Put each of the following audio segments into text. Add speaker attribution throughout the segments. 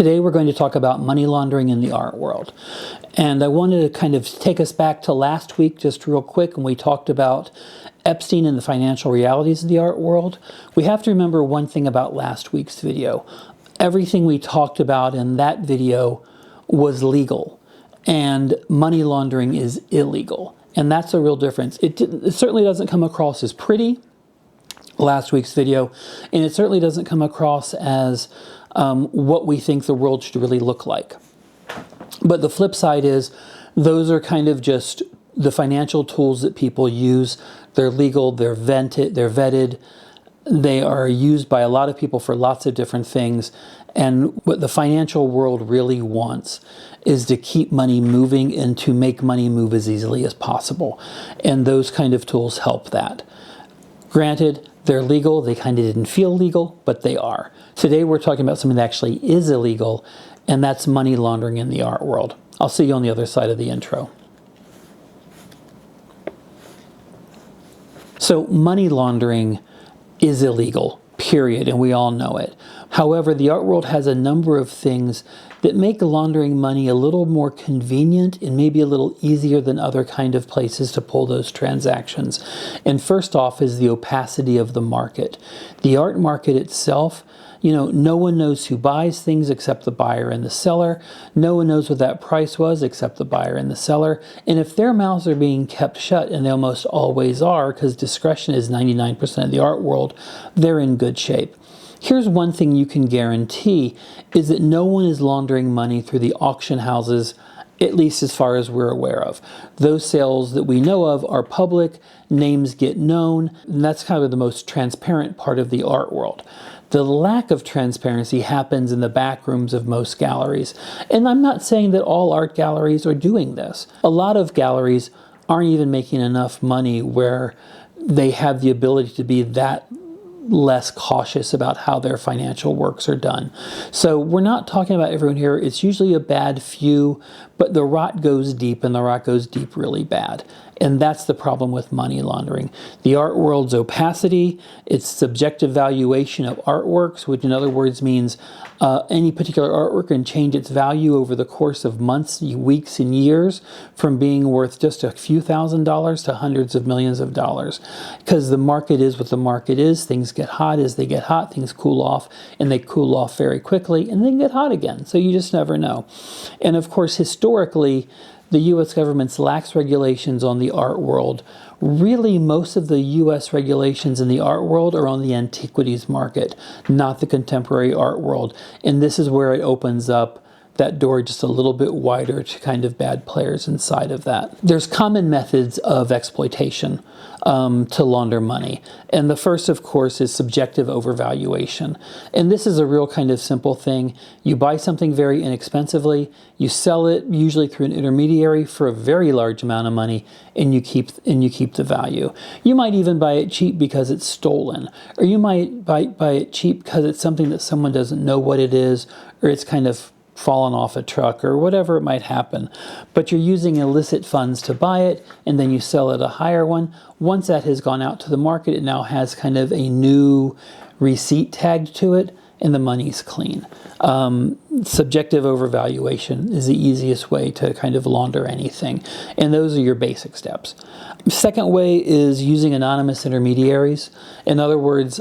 Speaker 1: Today we're going to talk about money laundering in the art world. And I wanted to kind of take us back to last week just real quick when we talked about Epstein and the financial realities of the art world. We have to remember one thing about last week's video. Everything we talked about in that video was legal, and money laundering is illegal. And that's a real difference. It certainly doesn't come across as pretty, last week's video, and it certainly doesn't come across as what we think the world should really look like. But the flip side is those are kind of just the financial tools that people use. They're legal, they're vetted, they are used by a lot of people for lots of different things. And what the financial world really wants is to keep money moving and to make money move as easily as possible. And those kind of tools help that. Granted, they're legal. They kind of didn't feel legal, but they are. Today we're talking about something that actually is illegal, and that's money laundering in the art world. I'll see you on the other side of the intro. So money laundering is illegal, period, and we all know it. However, the art world has a number of things that make laundering money a little more convenient and maybe a little easier than other kind of places to pull those transactions. And first off is the opacity of the market. The art market itself, no one knows who buys things except the buyer and the seller. No one knows what that price was except the buyer and the seller. And if their mouths are being kept shut, and they almost always are, because discretion is 99% of the art world, they're in good shape. Here's one thing you can guarantee is that no one is laundering money through the auction houses, at least as far as we're aware of. Those sales that we know of are public, names get known, and that's kind of the most transparent part of the art world. The lack of transparency happens in the back rooms of most galleries. And I'm not saying that all art galleries are doing this. A lot of galleries aren't even making enough money where they have the ability to be that less cautious about how their financial works are done. So we're not talking about everyone here. It's usually a bad few, but the rot goes deep, and the rot goes deep really bad. And that's the problem with money laundering. The art world's opacity, its subjective valuation of artworks, which in other words means any particular artwork can change its value over the course of months, weeks, and years, from being worth just a few $1,000s to hundreds of millions of dollars. Because the market is what the market is. Things get hot. As they get hot, things cool off, and they cool off very quickly, and then get hot again. So you just never know. And of course, historically, the U.S. government's lax regulations on the art world. Really, most of the U.S. regulations in the art world are on the antiquities market, not the contemporary art world. And this is where it opens up that door just a little bit wider to kind of bad players inside of that. There's common methods of exploitation to launder money. And the first, of course, is subjective overvaluation. And this is a real kind of simple thing. You buy something very inexpensively, you sell it usually through an intermediary for a very large amount of money, and you keep the value. You might even buy it cheap because it's stolen, or you might buy it cheap because it's something that someone doesn't know what it is, or it's kind of fallen off a truck, or whatever it might happen. But you're using illicit funds to buy it, and then you sell it a higher one. Once that has gone out to the market, it now has kind of a new receipt tagged to it, and the money's clean. Subjective overvaluation is the easiest way to kind of launder anything. And those are your basic steps. Second way is using anonymous intermediaries. In other words,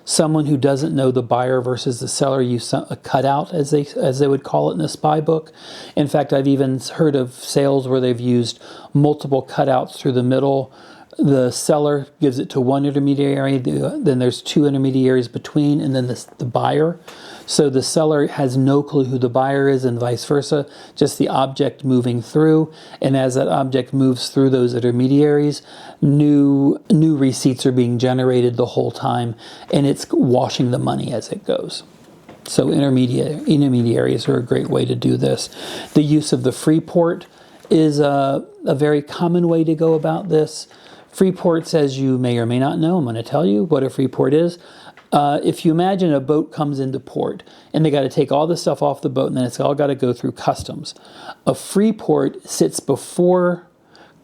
Speaker 1: someone who doesn't know the buyer versus the seller use a cutout, as they would call it in the spy book. In fact, I've even heard of sales where they've used multiple cutouts through the middle. The seller gives it to one intermediary, then there's two intermediaries between, and then the buyer. So the seller has no clue who the buyer is, and vice versa, just the object moving through. And as that object moves through those intermediaries, new receipts are being generated the whole time, and it's washing the money as it goes. So intermediaries are a great way to do this. The use of the free port is a very common way to go about this. Free ports, as you may or may not know, I'm going to tell you what a free port is. If you imagine a boat comes into port and they got to take all the stuff off the boat, and then it's all got to go through customs. A free port sits before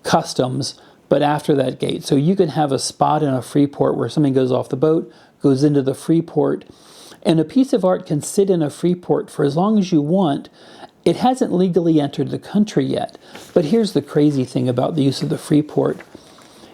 Speaker 1: customs, but after that gate. So you can have a spot in a free port where something goes off the boat, goes into the free port, And a piece of art can sit in a free port for as long as you want. It hasn't legally entered the country yet. But here's the crazy thing about the use of the free port.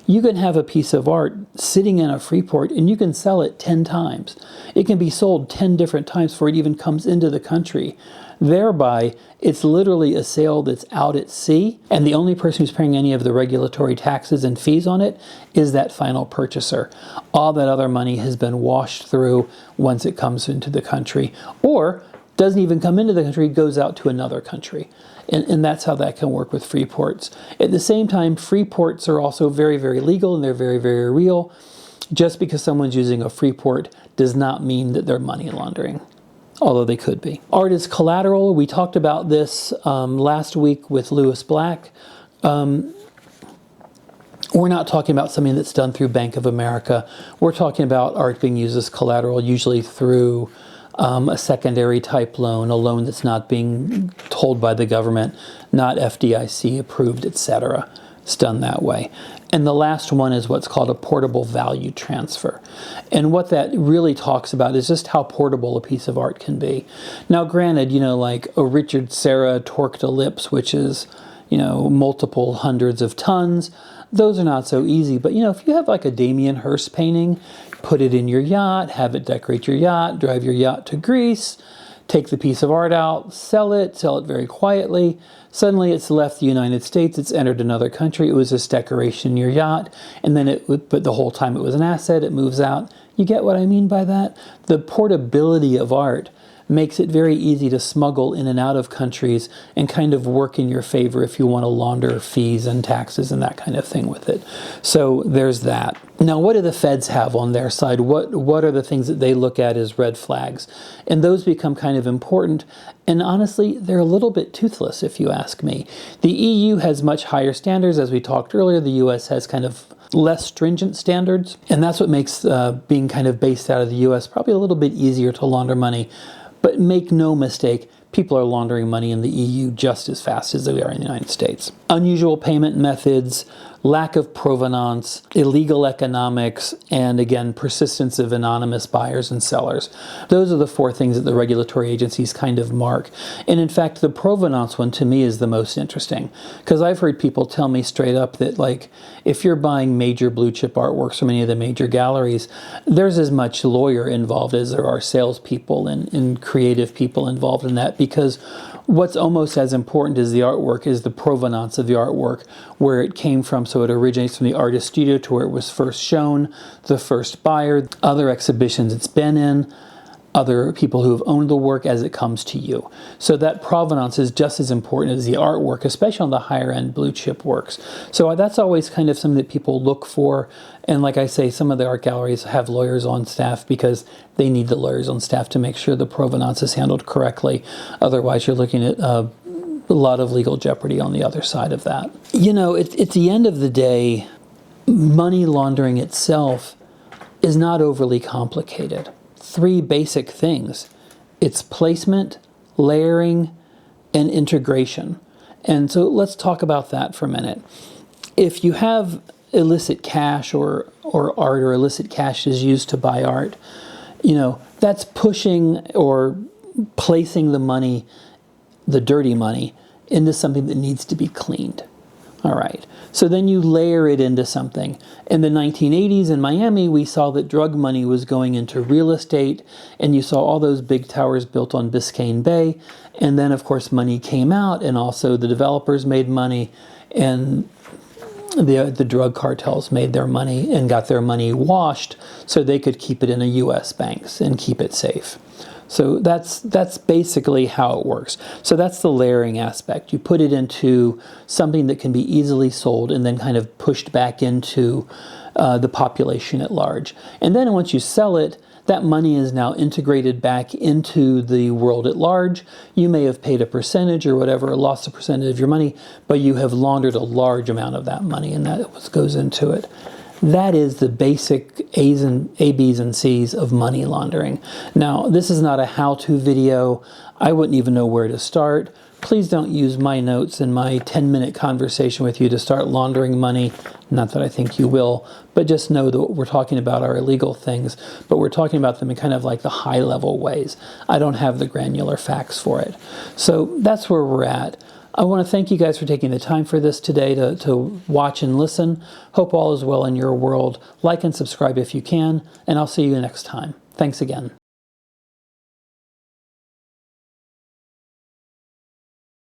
Speaker 1: You can have a piece of art sitting in a free port and you can sell it 10 times. It can be sold 10 different times before it even comes into the country. Thereby, it's literally a sale that's out at sea, and the only person who's paying any of the regulatory taxes and fees on it is that final purchaser. All that other money has been washed through once it comes into the country, or doesn't even come into the country, goes out to another country. And that's how that can work with free ports. At the same time, free ports are also very, very legal, and they're very, very real. Just because someone's using a free port does not mean that they're money laundering, although they could be. Art is collateral. We talked about this last week with Lewis Black. We're not talking about something that's done through Bank of America. We're talking about art being used as collateral, usually through a secondary type loan, a loan that's not being told by the government, not FDIC approved, etc. It's done that way. And the last one is what's called a portable value transfer. And what that really talks about is just how portable a piece of art can be. Now, granted, like a Richard Serra torqued ellipse, which is, multiple hundreds of tons, those are not so easy. But, if you have like a Damien Hirst painting, put it in your yacht, have it decorate your yacht, drive your yacht to Greece, take the piece of art out, sell it very quietly. Suddenly it's left the United States, it's entered another country, it was just decoration in your yacht, and then but the whole time it was an asset, it moves out. You get what I mean by that? The portability of art makes it very easy to smuggle in and out of countries and kind of work in your favor if you want to launder fees and taxes and that kind of thing with it. So there's that. Now, what do the feds have on their side? What are the things that they look at as red flags? And those become kind of important. And honestly, they're a little bit toothless, if you ask me. The EU has much higher standards. As we talked earlier, the US has kind of less stringent standards. And that's what makes being kind of based out of the US probably a little bit easier to launder money. But make no mistake, people are laundering money in the EU just as fast as they are in the United States. Unusual payment methods, lack of provenance, illegal economics, and again, persistence of anonymous buyers and sellers. Those are the four things that the regulatory agencies kind of mark. And in fact, the provenance one to me is the most interesting, because I've heard people tell me straight up that, like, if you're buying major blue chip artworks from any of the major galleries, there's as much lawyer involved as there are salespeople and creative people involved in that, because what's almost as important as the artwork is the provenance of the artwork, where it came from. So it originates from the artist studio to where it was first shown, the first buyer, other exhibitions it's been in, other people who have owned the work as it comes to you. So that provenance is just as important as the artwork, especially on the higher end blue chip works. So that's always kind of something that people look for. And like I say, some of the art galleries have lawyers on staff because they need the lawyers on staff to make sure the provenance is handled correctly. Otherwise, you're looking at a lot of legal jeopardy on the other side of that. At the end of the day, money laundering itself is not overly complicated. Three basic things. It's placement, layering, and integration. And so let's talk about that for a minute. If you have illicit cash or art, or illicit cash is used to buy art, that's pushing or placing the money, the dirty money, into something that needs to be cleaned. All right. So then you layer it into something. In the 1980s in Miami, we saw that drug money was going into real estate, and you saw all those big towers built on Biscayne Bay. And then, of course, money came out, and also the developers made money, and the drug cartels made their money and got their money washed so they could keep it in a U.S. banks and keep it safe. So that's basically how it works. So that's the layering aspect. You put it into something that can be easily sold and then kind of pushed back into the population at large. And then once you sell it, that money is now integrated back into the world at large. You may have paid a percentage or whatever, lost a percentage of your money, but you have laundered a large amount of that money, and that what goes into it. That is the basic A, B's, and C's of money laundering. Now, this is not a how-to video. I wouldn't even know where to start. Please don't use my notes and my 10-minute conversation with you to start laundering money. Not that I think you will, but just know that what we're talking about are illegal things, but we're talking about them in kind of like the high-level ways. I don't have the granular facts for it. So that's where we're at. I want to thank you guys for taking the time for this today to watch and listen. Hope all is well in your world. Like and subscribe if you can, and I'll see you next time. Thanks again.